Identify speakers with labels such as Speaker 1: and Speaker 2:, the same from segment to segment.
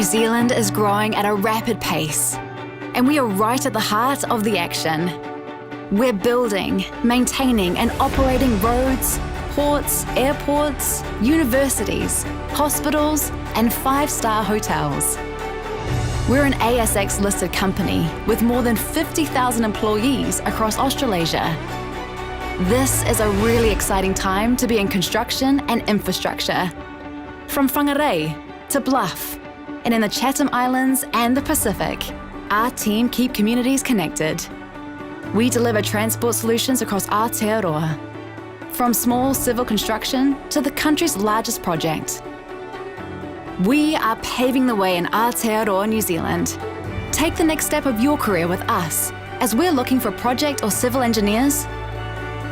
Speaker 1: New Zealand is growing at a rapid pace, and we are right at the heart of the action. We're building, maintaining and operating roads, ports, airports, universities, hospitals and 5-star hotels. We're an ASX-listed company with more than 50,000 employees across Australasia. This is a really exciting time to be in construction and infrastructure. From Whangarei to Bluff, and in the Chatham Islands and the Pacific, our team keep communities connected. We deliver transport solutions across Aotearoa, from small civil construction to the country's largest project. We are paving the way in Aotearoa, New Zealand. Take the next step of your career with us, as we're looking for project or civil engineers,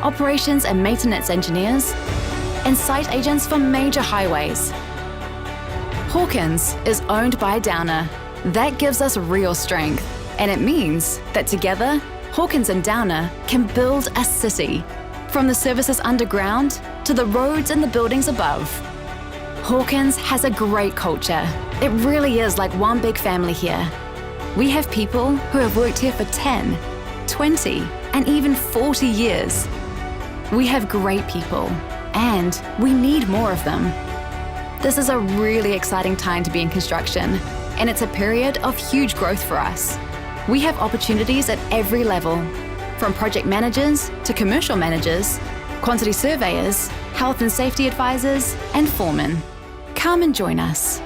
Speaker 1: operations and maintenance engineers, and site agents for major highways. Hawkins is owned by Downer. That gives us real strength, and it means that together, Hawkins and Downer can build a city, from the services underground to the roads and the buildings above. Hawkins has a great culture. It really is like one big family here. We have people who have worked here for 10, 20, and even 40 years. We have great people, and we need more of them. This is a really exciting time to be in construction, and it's a period of huge growth for us. We have opportunities at every level, from project managers to commercial managers, quantity surveyors, health and safety advisors, and foremen. Come and join us.